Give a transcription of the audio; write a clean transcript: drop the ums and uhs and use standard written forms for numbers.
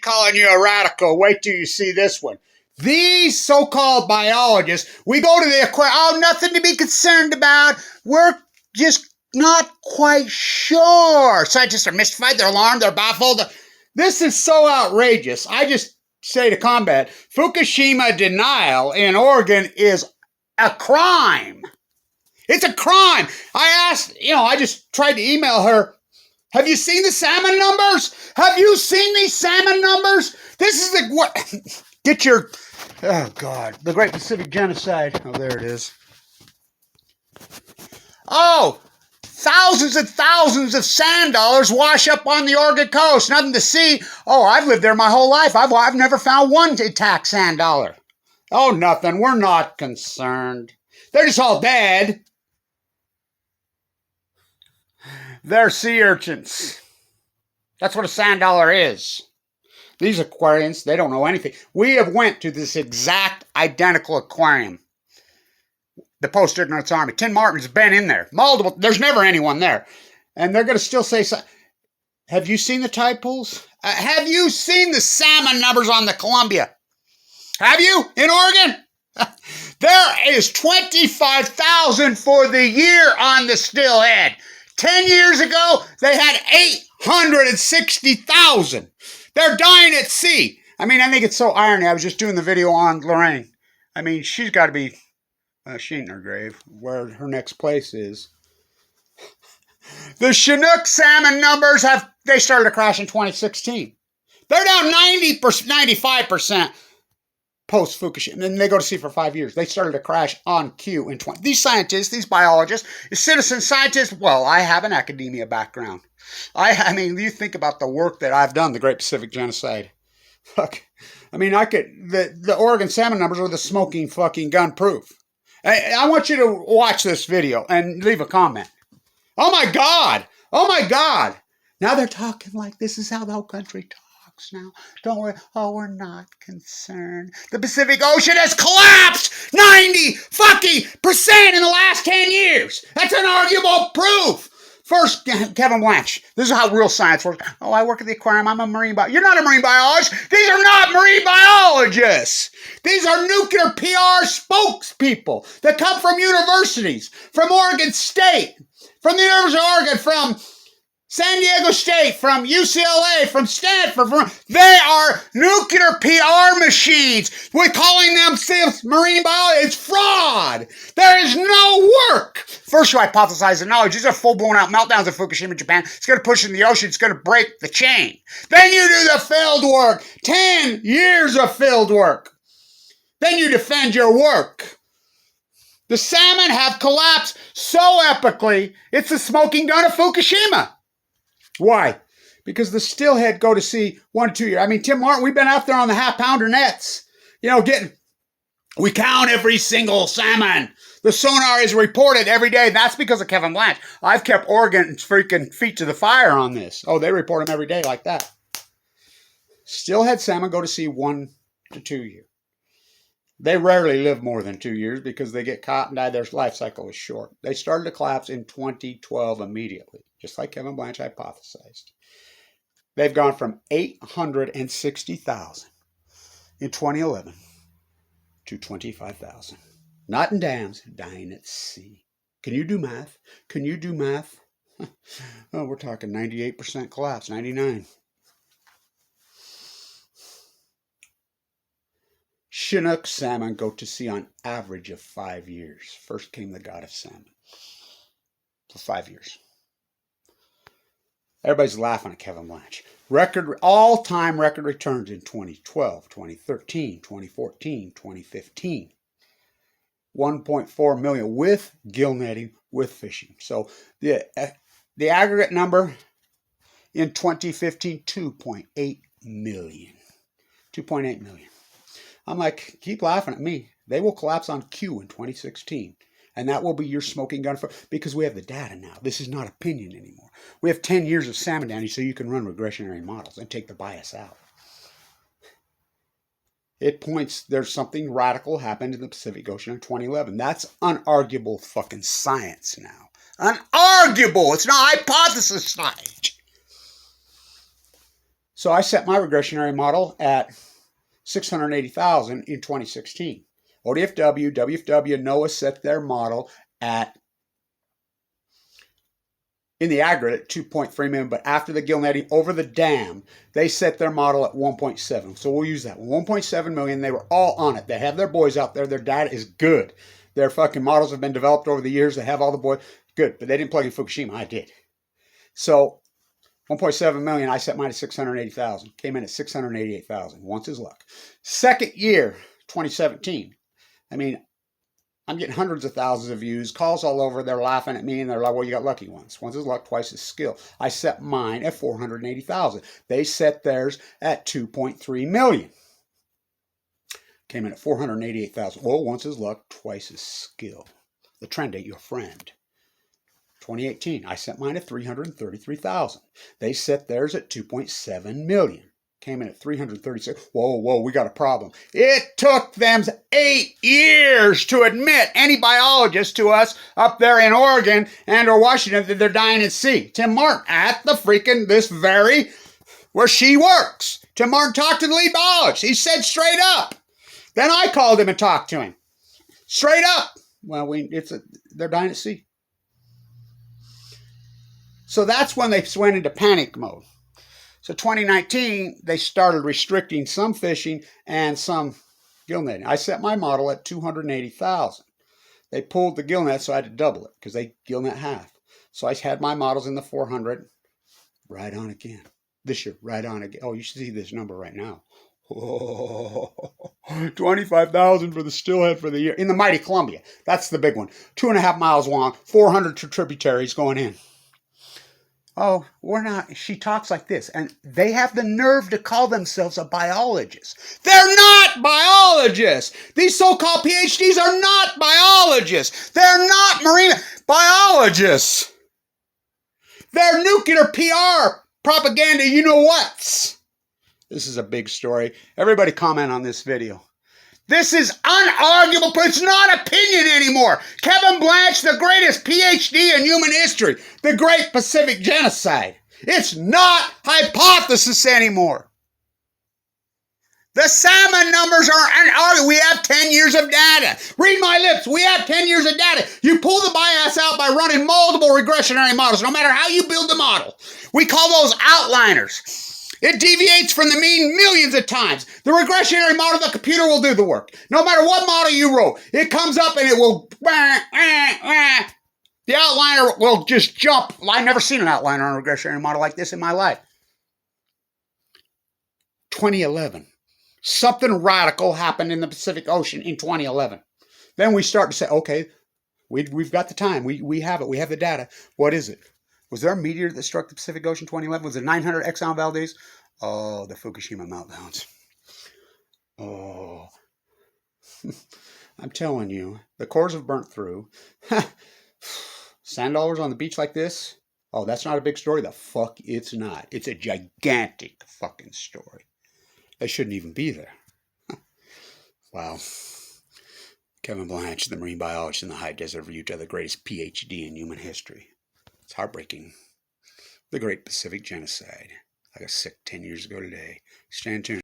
calling you a radical. Wait till you see this one. These so-called biologists, we go to the aquarium, oh, nothing to be concerned about. We're just not quite sure. Scientists are mystified, they're alarmed, they're baffled. This is so outrageous. I just say to combat, Fukushima denial in Oregon is a crime. It's a crime. I asked, I just tried to email her, have you seen the salmon numbers? Have you seen these salmon numbers? This is the, what, get your, oh God, the Great Pacific Genocide. Oh, there it is. Oh, thousands and thousands of sand dollars wash up on the Oregon coast. Nothing to see. Oh, I've lived there my whole life. I've never found one intact sand dollar. Oh, nothing. We're not concerned. They're just all dead. They're sea urchins. That's what a sand dollar is. These aquariums, they don't know anything. We have went to this exact identical aquarium. The Post-Ignorance Army. Tim Martin's been in there. Multiple. There's never anyone there. And they're going to still say, have you seen the tide pools? Have you seen the salmon numbers on the Columbia? Have you? In Oregon? There is 25,000 for the year on the Stillhead. 10 years ago, they had 860,000. They're dying at sea. I mean, I think it's so irony. I was just doing the video on Lorraine. I mean, she's got to be, she ain't in her grave, where her next place is. The Chinook salmon numbers they started to crash in 2016. They're down 95% post-Fukushima. And then they go to sea for 5 years. They started to crash on cue in 20. These scientists, these biologists, citizen scientists, well, I have an academia background. I mean, you think about the work that I've done, the Great Pacific Genocide. Fuck. I mean, the Oregon salmon numbers are the smoking fucking gun proof. I want you to watch this video and leave a comment. Oh my God. Oh my God. Now they're talking like this is how the whole country talks now. Don't worry. Oh, we're not concerned. The Pacific Ocean has collapsed 90% in the last 10 years. That's unarguable proof. First, Kevin Blanch. This is how real science works. Oh, I work at the aquarium. I'm a marine biologist. You're not a marine biologist. These are not marine biologists. These are nuclear PR spokespeople that come from universities, from Oregon State, from the University of Oregon, from San Diego State, from UCLA, from Stanford. They are nuclear PR machines. We're calling them marine biology. It's fraud. There is no work. First, you hypothesize the knowledge. These are full-blown out meltdowns in Fukushima, Japan. It's going to push in the ocean. It's going to break the chain. Then you do the field work. 10 years of field work. Then you defend your work. The salmon have collapsed so epically, it's the smoking gun of Fukushima. Why? Because the stillhead go to sea 1 to 2 years. I mean, Tim Martin, we've been out there on the half-pounder nets. We count every single salmon. The sonar is reported every day. That's because of Kevin Blanch. I've kept Oregon's freaking feet to the fire on this. Oh, they report them every day like that. Stillhead salmon go to sea 1 to 2 years. They rarely live more than 2 years because they get caught and die. Their life cycle is short. They started to collapse in 2012 immediately, just like Kevin Blanch hypothesized. They've gone from 860,000 in 2011 to 25,000. Not in dams, dying at sea. Can you do math? Can you do math? Oh, we're talking 98% collapse, 99%. Chinook salmon go to sea on average of 5 years. First came the god of salmon. For 5 years. Everybody's laughing at Kevin Blanch. All-time record returns in 2012, 2013, 2014, 2015. 1.4 million with gill netting, with fishing. So the aggregate number in 2015, 2.8 million. 2.8 million. I'm like, keep laughing at me. They will collapse on cue in 2016. And that will be your smoking gun because we have the data now. This is not opinion anymore. We have 10 years of salmon down here so you can run regressionary models and take the bias out. It points there's something radical happened in the Pacific Ocean in 2011. That's unarguable fucking science now. Unarguable. It's not hypothesis science. So I set my regressionary model at 680,000 in 2016. ODFW, WFW, NOAA set their model at, in the aggregate, 2.3 million, but after the gill netting over the dam, they set their model at 1.7. So we'll use that one. 1.7 million, they were all on it. They have their boys out there. Their data is good. Their fucking models have been developed over the years. They have all the boys. Good, but they didn't plug in Fukushima. I did. So 1.7 million, I set mine at 680,000. Came in at 688,000. Once is luck. Second year, 2017. I mean, I'm getting hundreds of thousands of views, calls all over. They're laughing at me, and they're like, well, you got lucky once. Once is luck, twice is skill. I set mine at 480,000. They set theirs at 2.3 million. Came in at 488,000. Well, once is luck, twice is skill. The trend ain't your friend. 2018, I set mine at 333,000. They set theirs at 2.7 million. Came in at 336. Whoa, we got a problem. It took them 8 years to admit any biologist to us up there in Oregon and or Washington that they're dying at sea. Tim Martin at the freaking where she works. Tim Martin talked to the lead biologist. He said straight up. Then I called him and talked to him. Straight up. Well, they're dying at sea. So that's when they went into panic mode. So 2019, they started restricting some fishing and some gill netting. I set my model at 280,000. They pulled the gill net, so I had to double it because they gill net half. So I had my models in the 400, right on again. This year, right on again. Oh, you should see this number right now. Oh, 25,000 for the stillhead for the year. In the mighty Columbia. That's the big one. 2.5 miles long, 400 tributaries going in. Oh, we're not. She talks like this. And they have the nerve to call themselves a biologist. They're not biologists. These so-called PhDs are not biologists. They're not marine biologists. They're nuclear PR propaganda, you know what? This is a big story. Everybody comment on this video. This is unarguable, but it's not opinion anymore. Kevin Blanch, the greatest PhD in human history, the Great Pacific Genocide. It's not hypothesis anymore. The salmon numbers are unarguable. We have 10 years of data. Read my lips. We have 10 years of data. You pull the bias out by running multiple regressionary models, no matter how you build the model. We call those outliners. It deviates from the mean millions of times. The regressionary model, the computer will do the work. No matter what model you wrote, it comes up and it will... The outliner will just jump. I've never seen an outliner on a regressionary model like this in my life. 2011. Something radical happened in the Pacific Ocean in 2011. Then we start to say, okay, we've got the time. We have it. We have the data. What is it? Was there a meteor that struck the Pacific Ocean in 2011? Was it 900 Exxon Valdez? Oh, the Fukushima meltdowns. Oh. I'm telling you, the cores have burnt through. Sand dollars on the beach like this? Oh, that's not a big story? The fuck it's not. It's a gigantic fucking story. They shouldn't even be there. Wow. Kevin Blanch, the marine biologist in the high desert of Utah, the greatest PhD in human history. It's heartbreaking. The Great Pacific Genocide. I got sick 10 years ago today. Stand tuned.